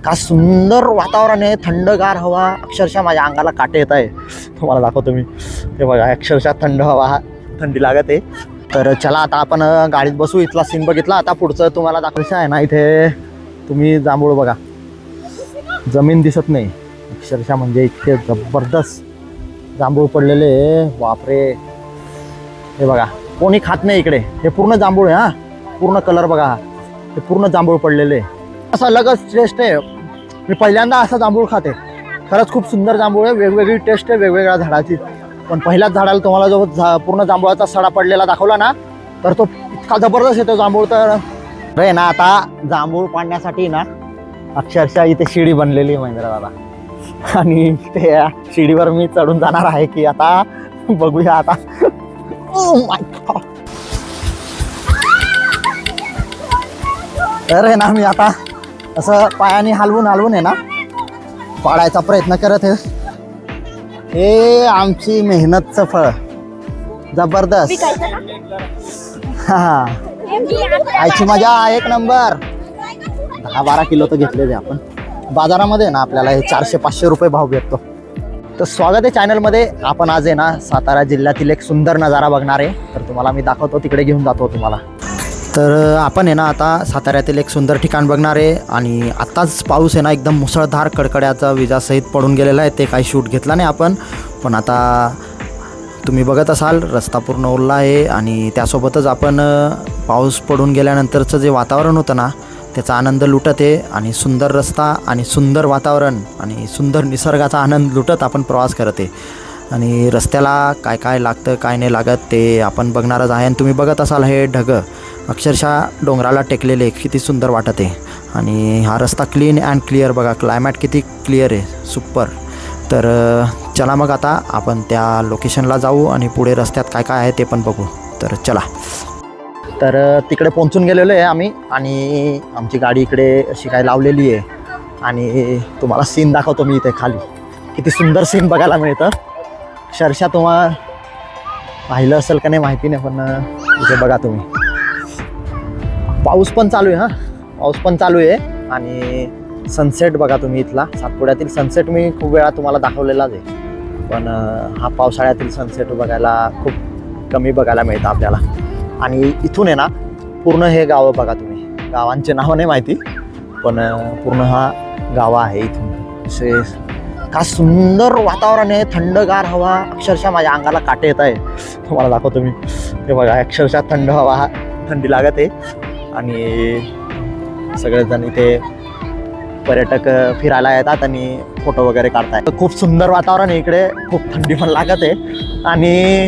का सुंदर वातावरण आहे, थंडगार हवा, अक्षरशः माझ्या अंगाला काटे येत आहे. तुम्हाला दाखवतो मी. हे बघा, अक्षरशः थंड हवा, थंडी लागत आहे. तर चला आता आपण गाडीत बसू. इथला सीन बघितला, आता पुढचं तुम्हाला दाखवायचं आहे ना. इथे तुम्ही जांभूळ बघा, जमीन दिसत नाही अक्षरशः, म्हणजे इतके जबरदस्त जांभूळ पडलेले. बापरे, हे बघा, कोणी खात नाही इकडे. हे पूर्ण जांभूळ आहे, हा पूर्ण कलर बघा, हे पूर्ण जांभूळ पडलेले. असं अलगच टेस्ट आहे. मी पहिल्यांदा असा जांभूळ खाते. खरंच खूप सुंदर जांभूळ आहे, वेगवेगळी टेस्ट आहे वेगवेगळ्या झाडाची. पण पहिल्याच झाडाला तुम्हाला जो पूर्ण जांभूळाचा सडा पडलेला दाखवला ना, तर तो इतका जबरदस्त येतो जांभूळ. तर रे ना, आता जांभूळ पाडण्यासाठी ना अक्षरशः इथे शिडी बनलेली आहे महेंद्र दादा, आणि त्या शिडीवर मी चढून जाणार आहे की आता बघूया आता. Oh my God. तर आहे ना, मी आता असं पायाने हलवून हलवून आहे ना पाडायचा प्रयत्न करत आहे. हे आमची मेहनतचं फळ, जबरदस्त. हा, खायची मजा एक नंबर. 10-12 किलो तर घेतलेले आपण. बाजारामध्ये ना आपल्याला हे 400-500 रुपये भाव भेटतो. तर स्वागत आहे चॅनलमध्ये. आपण आज आहे ना सातारा जिल्ह्यातील एक सुंदर नजारा बघणार आहे. तर तुम्हाला मी दाखवतो, तिकडे घेऊन जातो तुम्हाला. तर आपण आहे ना आता साताऱ्यातील एक सुंदर ठिकाण बघणार आहे. आणि आत्ताच पाऊस आहे ना एकदम मुसळधार कडकड्याचा विजासहित पडून गेलेला आहे. ते काही शूट घेतला नाही आपण, पण आता तुम्ही बघत असाल रस्ता पूर्ण ओला आहे. आणि त्यासोबतच आपण पाऊस पडून गेल्यानंतरचं जे वातावरण होतं ना, त्याचा आनंद लुटत आहे. आणि सुंदर रस्ता आणि सुंदर वातावरण आणि सुंदर निसर्गाचा आनंद लुटत आपण प्रवास करत आहे. आणि रस्त्याला काय काय लागतं काय नाही लागत ते आपण बघणारच आहे. आणि तुम्ही बघत असाल हे ढगं अक्षरशः डोंगराला टेकलेले, किती सुंदर वाटत आहे. आणि हा रस्ता क्लीन अँड क्लिअर बघा, क्लायमॅट किती क्लिअर आहे, सुपर. तर चला मग आता आपण त्या लोकेशनला जाऊ आणि पुढे रस्त्यात काय काय आहे ते पण बघू. तर चला. तर तिकडे पोहोचून गेलेलो आहे आम्ही, आणि आमची गाडी इकडे अशी काय लावलेली आहे. आणि तुम्हाला सीन दाखवतो मी. इथे खाली किती सुंदर सीन बघायला मिळतं. अक्षरशः तुम्हाला पाहिलं असेल का नाही माहिती नाही, पण इथे बघा तुम्ही. पाऊस पण चालू आहे, हां पाऊस पण चालू आहे. आणि सनसेट बघा तुम्ही इथला. सातपुड्यातील सनसेट मी खूप वेळा तुम्हाला दाखवलेलाच आहे, पण हा पावसाळ्यातील सनसेट बघायला खूप कमी बघायला मिळतं आपल्याला. आणि इथून आहे ना पूर्ण हे गावं बघा तुम्ही. गावांचे नावं नाही माहिती, पण पूर्ण हा गावं आहे इथून. असे का सुंदर वातावरण आहे, थंडगार हवा, अक्षरशः माझ्या अंगाला काटे येत आहे. तुम्हाला दाखवतो मी. हे बघा, अक्षरशः थंड हवा, थंडी लागत आहे. आणि सगळेजण इथे पर्यटक फिरायला येतात आणि फोटो वगैरे काढतायत. खूप सुंदर वातावरण आहे इकडे, खूप थंडी पण लागत आहे. आणि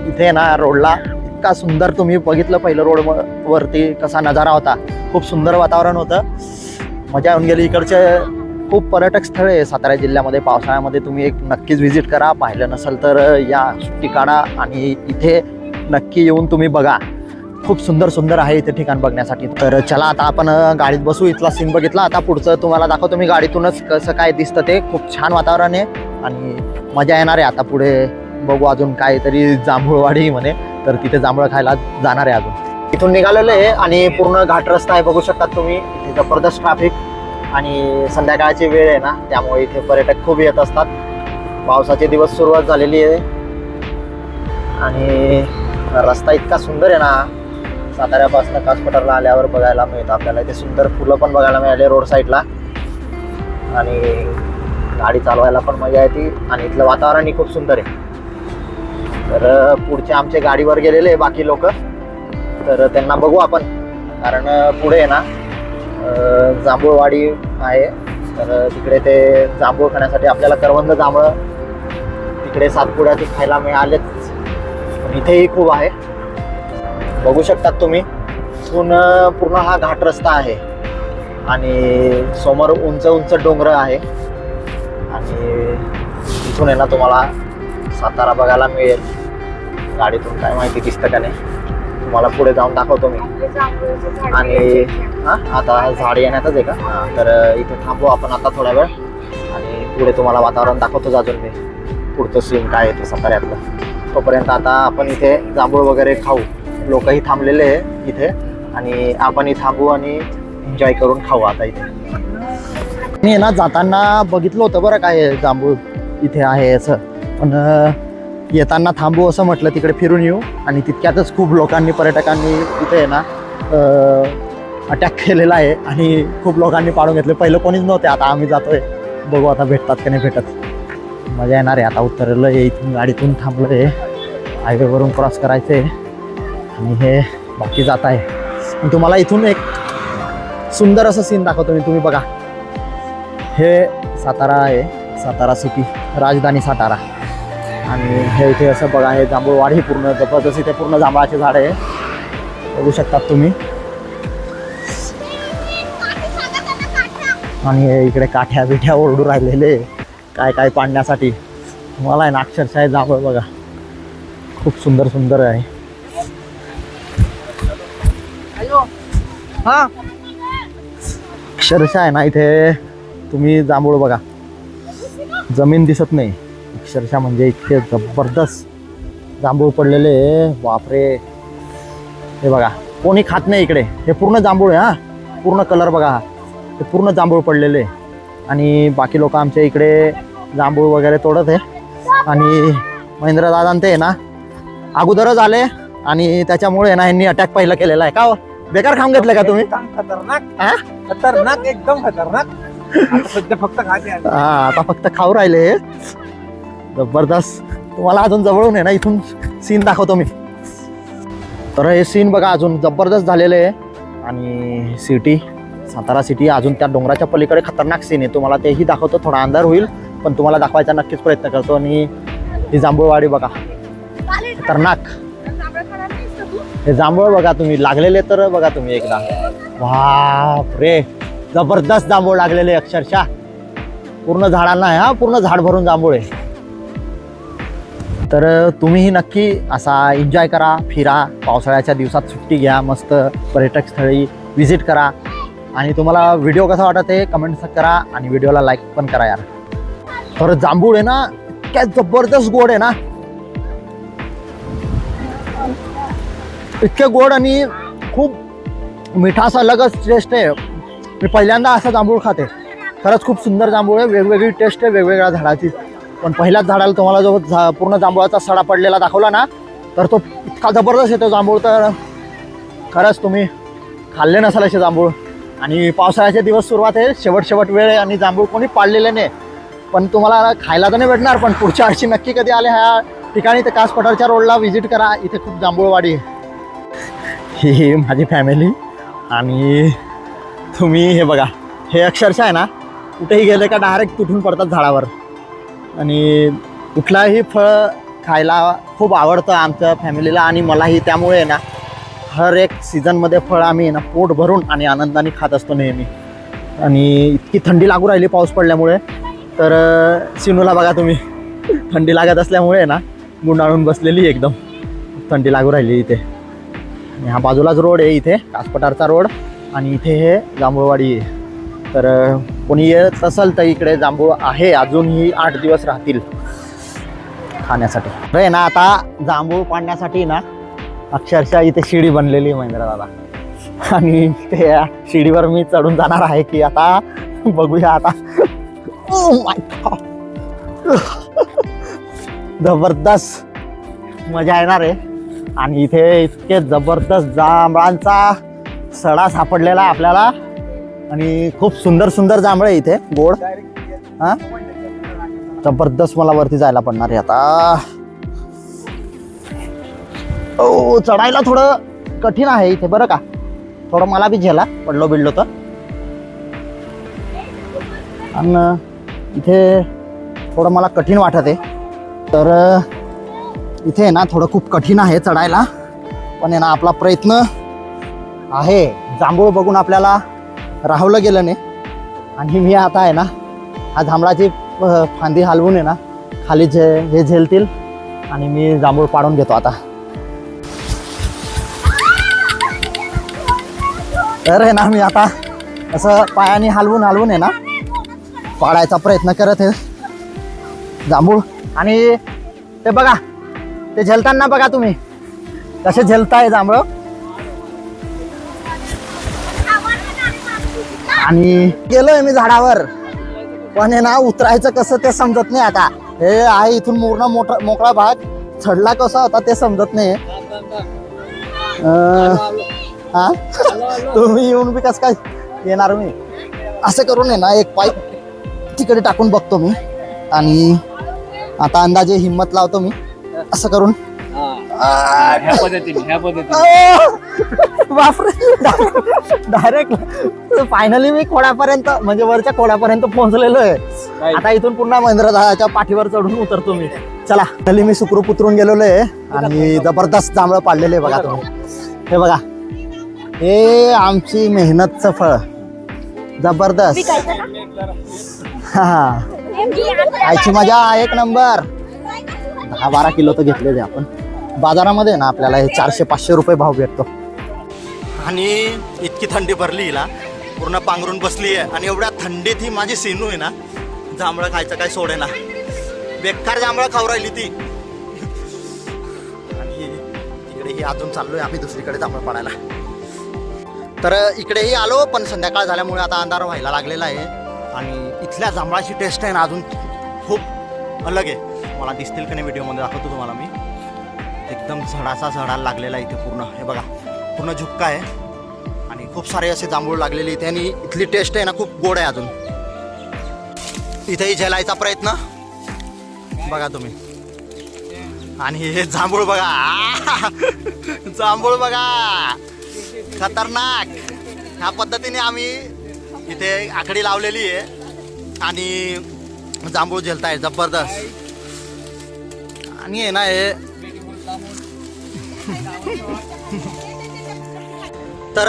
इथे ना रोडला इतका सुंदर, तुम्ही बघितलं पहिलं रोड वरती कसा नजारा होता. खूप सुंदर वातावरण होतं, मजा येऊन गेली. इकडचे खूप पर्यटक स्थळे आहे सातारा जिल्ह्यामध्ये. पावसाळ्यामध्ये तुम्ही एक नक्कीच व्हिजिट करा. पाहिलं नसेल तर या सुट्टी काढा आणि इथे नक्की येऊन तुम्ही बघा. खूप सुंदर सुंदर आहे इथे ठिकाण बघण्यासाठी. तर चला आता आपण गाडीत बसू. इथला सीन बघितला, आता पुढचं तुम्हाला दाखवतो मी गाडीतूनच कसं काय दिसतं ते. खूप छान वातावरण आहे आणि मजा येणार आहे. आता पुढे बघू अजून काहीतरी जांभूळवाडी म्हणे, तर तिथे जांभूळ खायला जाणार आहे अजून. इथून निघालेलं आहे आणि पूर्ण घाट रस्ता आहे, बघू शकतात तुम्ही. इथे जबरदस्त ट्रॅफिक आणि संध्याकाळची वेळ आहे ना, त्यामुळे इथे पर्यटक खूप येत असतात. पावसाचे दिवस सुरुवात झालेली आहे आणि रस्ता इतका सुंदर आहे ना, साताऱ्यापासून कासपठारला आल्यावर बघायला मिळतं आपल्याला. इथे सुंदर फुलं पण बघायला मिळाले रोड साईडला, आणि गाडी चालवायला पण मजा येते. आणि इथलं वातावरणही खूप सुंदर आहे. तर पुढचे आमचे गाडीवर गेलेले बाकी लोक, तर त्यांना बघू आपण. कारण पुढे आहे ना जांभूळवाडी आहे, तर तिकडे ते जांभूळ खाण्यासाठी आपल्याला करवंद जांभळं तिकडे सातपुड्यात खायला मिळालेच, पण इथेही खूप आहे. बघू शकतात तुम्ही. इथून पूर्ण हा घाट रस्ता आहे आणि समोर उंच उंच डोंगर आहे. आणि इथून आहे ना तुम्हाला सातारा बघायला मिळेल. गाडीतून काय माहिती दिसतं का नाही, तुम्हाला पुढे जाऊन दाखवतो मी. आणि हां आता झाड येण्यातच आहे का? हां, तर इथे थांबू आपण आता थोडा वेळ आणि पुढे तुम्हाला वातावरण दाखवतोच अजून मी. पुढचं सीन काय आहे ते साताऱ्यातलं. तोपर्यंत आता आपण इथे जांभूळ वगैरे खाऊ. लोकही थांबलेले आहे इथे आणि आपणही थांबू आणि एन्जॉय करून खाऊ आता इथे. मी ना जाताना बघितलं होतं बरं काय जांभूळ इथे आहे असं, पण येताना थांबू असं म्हटलं, तिकडे फिरून येऊ. आणि तितक्यातच खूप लोकांनी, पर्यटकांनी इथे आहे ना अटॅक केलेला आहे आणि खूप लोकांनी पाडून घेतले. पहिलं कोणीच नव्हते, आता आम्ही जातोय, बघू आता भेटतात का नाही भेटत. मजा येणार आहे. आता उतरलं आहे इथून, गाडीतून थांबलं आहे, हायवेवरून क्रॉस करायचं आहे आणि हे बाकी जात आहे. तुम्हाला इथून एक सुंदर असं सीन दाखवतो मी, तुम्ही बघा. हे सातारा आहे, सातारा सिटी, राजधानी सातारा. आणि हे इथे असं बघा, हे जांभूळवाडी पूर्ण जबरदस्त, इथे पूर्ण जांभळाचे झाड आहे, बघू शकतात तुम्ही. आणि हे इकडे काठ्या बिठ्या ओरडू राहिलेले काय काय पाडण्यासाठी. मला आहे ना अक्षरशः जांभूळ बघा, खूप सुंदर सुंदर आहे. हा अक्षरशः आहे ना इथे तुम्ही जांभूळ बघा, जमीन दिसत नाही अक्षरशः, म्हणजे इतके जबरदस्त जांभूळ पडलेले, बापरे. हे बघा, कोणी खात नाही इकडे, हे पूर्ण जांभूळ आहे. हा पूर्ण कलर बघा, हे पूर्ण जांभूळ पडलेले. आणि बाकी लोक आमच्या इकडे जांभूळ वगैरे तोडत आहे. आणि महेंद्र दादा ते ना अगोदरच आले आणि त्याच्यामुळे ना यांनी अटॅक पहिला केलेला आहे. का बेकार खाऊन घेतलं का तुम्ही? खतरनाक, खतरनाक, एकदम खतरनाक. सध्या फक्त खाते. हा, आता फक्त खाऊ राहिले. जबरदस्त. तुम्हाला अजून जवळून आहे ना इथून सीन दाखवतो मी. तर हे सीन बघा, अजून जबरदस्त झालेलं आहे. आणि सिटी, सातारा सिटी, अजून त्या डोंगराच्या पलीकडे खतरनाक सीन आहे, तुम्हाला तेही दाखवतो. थोडा अंधार होईल पण तुम्हाला दाखवायचा नक्कीच प्रयत्न करतो. आणि ही जांभूळवाडी बघा, खतरनाक. हे जांभूळ बघा तुम्ही, लागलेले तर बघा तुम्ही एकदा, बाप रे, जबरदस्त जांभूळ लागलेले अक्षरशः पूर्ण झाडांना आहे. हा पूर्ण झाड भरून जांभूळ आहे. तर तुम्हीही नक्की असा एन्जॉय करा, फिरा, पावसाळ्याच्या दिवसात सुट्टी घ्या, मस्त पर्यटक स्थळी व्हिजिट करा. आणि तुम्हाला व्हिडिओ कसा वाटत आहे कमेंट करा आणि व्हिडिओला लाईक पण करा यार. तर जांभूळ आहे ना इतक्या जबरदस्त गोड आहे ना, इतके गोड आणि खूप मिठास अलगच टेस्ट आहे. मी पहिल्यांदा असा जांभूळ खाते, खरंच खूप सुंदर जांभूळ आहे, वेगवेगळी टेस्ट आहे वेगवेगळ्या झाडाची. पण पहिल्याच झाडाला तुम्हाला जो पूर्ण जांभूळाचा सडा पडलेला दाखवला ना, तर तो इतका जबरदस्त येतो जांभूळ, तर खरंच तुम्ही खाल्ले नसाल असे जांभूळ. आणि पावसाळ्याचे दिवस सुरुवात आहे, शेवट वेळ आहे आणि जांभूळ कोणी पाडलेले नाही. पण तुम्हाला खायला तर नाही भेटणार, पण पुढच्या वर्षी नक्की कधी आले ह्या ठिकाणी तर कास पठारच्या रोडला व्हिजिट करा, इथे खूप जांभूळवाडी आहे. ही माझी फॅमिली. आणि तुम्ही हे बघा, हे अक्षरशः आहे ना कुठेही गेले का डायरेक्ट तुटून पडतात झाडावर. आणि कुठलाही फळ खायला खूप आवडतं आमच्या फॅमिलीला आणि मलाही. त्यामुळे ना हर एक सीझनमध्ये फळ आम्ही ना पोट भरून आणि आनंदाने खात असतो नेहमी. आणि इतकी थंडी लागू राहिली पाऊस पडल्यामुळे, तर सिनूला बघा तुम्ही, थंडी लागत असल्यामुळे ना गुंडाळून बसलेली, एकदम थंडी लागू राहिली इथे. आणि हा बाजूलाच रोड आहे इथे, कासपठारचा रोड, आणि इथे हे जांभूळवाडी आहे. तर कोणी येत असेल तर इकडे जांभूळ आहे, अजूनही 8 दिवस राहतील खाण्यासाठी. रे ना आता जांभूळ पाडण्यासाठी ना अक्षरशः इथे शिडी बनलेली महेंद्र दादा, आणि त्या शिडीवर मी चढून जाणार आहे की आता बघूया आता. जबरदस्त मजा येणार आहे. आणि इथे इतके जबरदस्त जांभळांचा सडा सापडलेला आहे आपल्याला, आणि खूप सुंदर सुंदर जांभळ आहे इथे, गोड. हा जबरदस्त. मला वरती जायला पडणार आहे आता. ओ, चढायला थोडं कठीण आहे इथे बरं का, थोडं मला बी झेला पडलो बिडलो तर. आणि इथे थोडं मला कठीण वाटत आहे, तर इथे ना थोडं खूप कठीण आहे चढायला. पण आहे ना आपला प्रयत्न आहे. जांभूळ बघून आपल्याला राहवलं गेलं नाही. आणि मी आता आहे ना हा जांभळाची फांदी हलवून आहे ना खाली हे झेलतील आणि मी जांभूळ पाडून घेतो आता. तर आहे ना मी आता असं पायाने हलवून आहे ना पाडायचा प्रयत्न करत आहे जांभूळ. आणि ते बघा, ते झेलताना बघा तुम्ही कसे झेलताय जांभळ. आणि गेलोय मी झाडावर, पण आहे ना उतरायचं कसं ते समजत नाही आता. हे आहे इथून पूर्ण मोकळा भाग, चढला कसा होता ते समजत नाही. हा तुम्ही येऊन बी कसं काय येणार. मी असं करून आहे ना एक पाईप तिकडे टाकून बघतो मी, आणि आता अंदाजे हिम्मत लावतो मी असं करून. ह्या पद्धतीने बापरे, डायरेक्ट फायनली मी खोड्यापर्यंत म्हणजे वरच्या खोड्यापर्यंत पोहोचलेलो आहे. आता इथून पुन्हा महेंद्रदाच्या पाठीवर चढून उतरतो मी. चला, खाली मी सुखरूप उतरून गेलेलो आहे आणि जबरदस्त जांभळं पाडलेले आहे बघा तुम्ही. हे बघा, हे आमची मेहनतचं फळ. जबरदस्त. हा, खायची मजा एक नंबर. 10-12 किलो तर घेतलेले आपण. बाजारामध्ये ना आपल्याला हे 400-500 रुपये भाव भेटतो. आणि इतकी थंडी भरली हिला, पूर्ण पांघरून बसली आहे. आणि एवढ्या थंडीत ही माझी सिनू आहे ना, जांभळं खायचं काय सोडे ना, बेकार जांभळं खाऊ राहिली ती. आणि इकडे ही अजून चाललोय आम्ही दुसरीकडे जांभळं पाडायला. तर इकडेही आलो, पण संध्याकाळ झाल्यामुळे आता अंधार व्हायला लागलेला आहे. आणि इथल्या जांभळाची टेस्ट आहे ना अजून खूप अलग आहे. मला दिसतील का नाही व्हिडिओमध्ये दाखवतो तुम्हाला मी. एकदम झडाचा झडाला लागलेला आहे इथे पूर्ण. हे बघा, पूर्ण झुपका आहे आणि खूप सारे असे जांभूळ लागलेले इथे. आणि इथली टेस्ट आहे ना खूप गोड आहे अजून. इथेही झेलायचा प्रयत्न बघा तुम्ही. आणि हे जांभूळ बघा, जांभूळ बघा, खतरनाक. ह्या पद्धतीने आम्ही इथे आखडी लावलेली आहे आणि जांभूळ झेलताय जबरदस्त. आणि आहे ना हे तर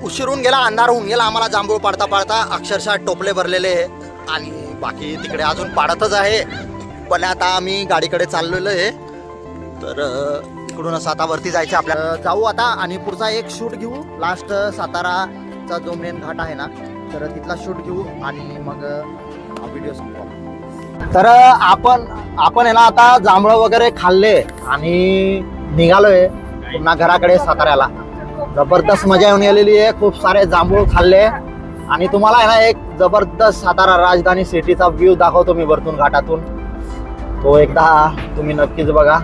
उशिरून गेला, अंधार होऊन गेला आम्हाला जांभूळ पाडता पाडता. अक्षरशः टोपले भरलेले आहे आणि बाकी तिकडे अजून पाडतच आहे. पण आता आम्ही गाडीकडे चाललेलो आहे. तर इकडूनच आता वरती जायचं आपल्याला. जाऊ आता आणि पुढचा एक शूट घेऊ. लास्ट साताराचा जो मेन घाट आहे ना, तर तिथला शूट घेऊ आणि मग हा व्हिडिओ संपवू. तर आपण आहे ना आता जांभळं वगैरे खाल्ले आणि निघालोय पुन्हा घराकडे साताऱ्याला. जबरदस्त मजा येऊन गेलेली आहे. खूप सारे जांभूळ खाल्ले आणि तुम्हाला आहे ना एक जबरदस्त सातारा राजधानी सिटीचा व्ह्यू दाखवतो मी वरतून घाटातून. तो एकदा तुम्ही नक्कीच बघा,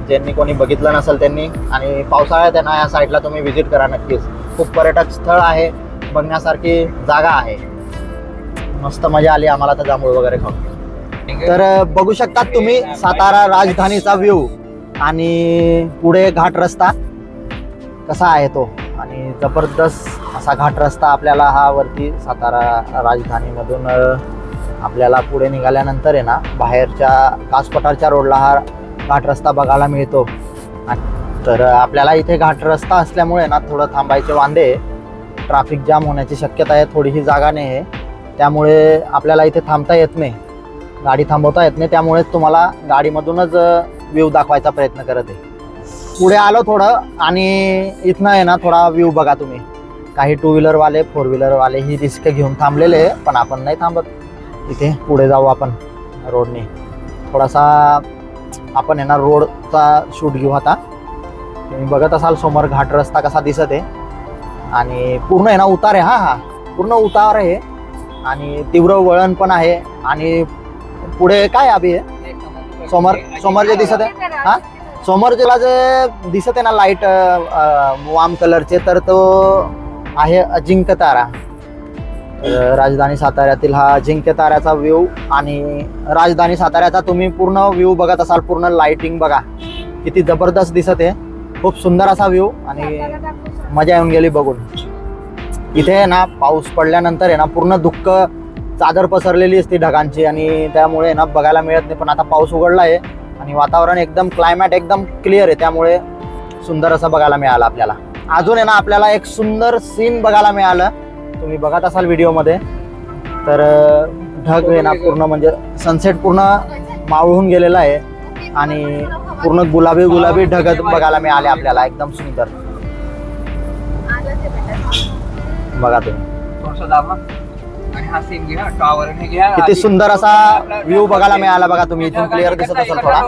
ज्यांनी कोणी बघितलं नसेल त्यांनी. आणि पावसाळ्यात आहे ना या साईडला तुम्ही व्हिजिट करा नक्कीच. खूप पर्यटक स्थळ आहे, बघण्यासारखी जागा आहे. मस्त मजा आली आम्हाला तर जांभूळ वगैरे खाऊन. तर बघू शकता तुम्ही सातारा राजधानीचा व्ह्यू आणि पुढे घाट रस्ता कसा आहे तो. आणि जबरदस्त असा घाट रस्ता आपल्याला हा वरती सातारा राजधानीमधून आपल्याला पुढे निघाल्यानंतर आहे ना बाहेरच्या कासपठारच्या रोडला हा घाट रस्ता बघायला मिळतो. तर आपल्याला इथे घाट रस्ता असल्यामुळे ना थोडं थांबायचे वांदे, ट्रॅफिक जाम होण्याची शक्यता आहे. थोडीही जागा नाही आहे, त्यामुळे आपल्याला इथे थांबता येत नाही, गाडी थांबवता येत नाही. त्यामुळेच तुम्हाला गाडीमधूनच व्ह्यू दाखवायचा प्रयत्न करत आहे. पुढे आलो थोडं आणि इथनं आहे ना थोडा व्ह्यू बघा तुम्ही. काही 2 व्हीलरवाले 4 व्हीलरवाले ही रिस्क घेऊन थांबलेले आहे, पण आपण नाही थांबत. इथे पुढे जाऊ आपण रोडने. थोडासा आपण आहे ना रोडचा शूट घेऊ आता. तुम्ही बघत असाल समोर घाट रस्ता कसा दिसत आहे आणि पूर्ण आहे ना उतार आहे. हा पूर्ण उतार आहे आणि तीव्र वळण पण आहे. आणि पुढे काय अभि आहे समोर जे दिसत आहे, हा समोर जेला जे दिसत आहे ना लाईट वाम कलरचे, तर तो आहे अजिंक्य तारा. राजधानी साताऱ्यातील हा अजिंक्य ताऱ्याचा व्ह्यू. आणि राजधानी साताऱ्याचा तुम्ही पूर्ण व्ह्यू बघत असाल, पूर्ण लाइटिंग बघा किती जबरदस्त दिसत आहे. खूप सुंदर असा व्ह्यू आणि मजा येऊन गेली बघून. इथे ना पाऊस पडल्यानंतर आहे ना पूर्ण धुक्क चादर पसरलेली असते ढगांची आणि त्यामुळे ना बघायला मिळत नाही. पण आता पाऊस उघडला आहे आणि वातावरण एकदम क्लायमॅट एकदम क्लिअर आहे, त्यामुळे सुंदर असं बघायला मिळालं आपल्याला. अजून आहे ना आपल्याला एक सुंदर सीन बघायला मिळालं, तुम्ही बघत असाल व्हिडिओमध्ये. तर ढग आहे ना पूर्ण म्हणजे सनसेट पूर्ण मावळून गेलेला आहे आणि पूर्ण गुलाबी ढग बघायला मिळाले आपल्याला, एकदम सुंदर. बघा तुम्ही किती सुंदर असा व्ह्यू बघायला मिळाला बघा तुम्ही. इथून क्लिअर दिसत असेल थोडा.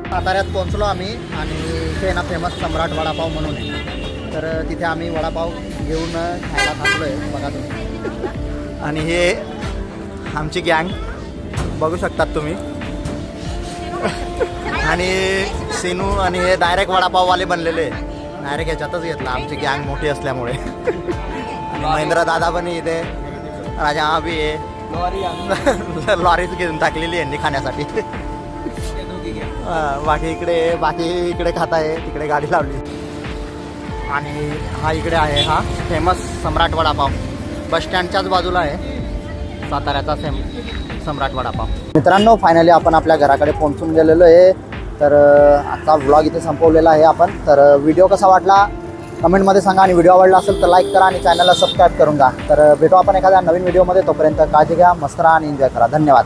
साताऱ्यात पोहोचलो आम्ही आणि इथे ना फेमस सम्राट वडापाव म्हणून आहे. तर तिथे आम्ही वडापाव घेऊन खायला थांबलोय बघा तुम्ही. आणि हे आमची गँग बघू शकतात तुम्ही. आणि सिनू आणि हे डायरेक्ट वडापाववाले बनलेले, डायरेक्ट ह्याच्यातच घेतला आमची गँग मोठी असल्यामुळे. आणि महेंद्र दादा पण इथे, राजा हा बी आहे. लॉरीच घेऊन टाकलेली यांनी खाण्यासाठी. बाकी इकडे खात आहे, तिकडे गाडी लावली. आणि हा इकडे आहे, हा फेमस सम्राट वडापाव बस स्टँडच्याच बाजूला आहे, साताऱ्याचा सम्राट वडापाव. मित्रांनो, फायनली आपण आपल्या घराकडे पोहोचून गेलेलो आहे. तर आजचा व्लॉग इथे संपवलेला आहे आपण. तर व्हिडिओ कसा वाटला कमेंटमध्ये सांगा, आणि व्हिडिओ आवडला असेल तर लाईक करा आणि चॅनलला सबस्क्राईब करून द्या. तर भेटू आपण एखाद्या नवीन व्हिडिओमध्ये. तोपर्यंत काळजी घ्या, मस्त राहा आणि एन्जॉय करा. धन्यवाद.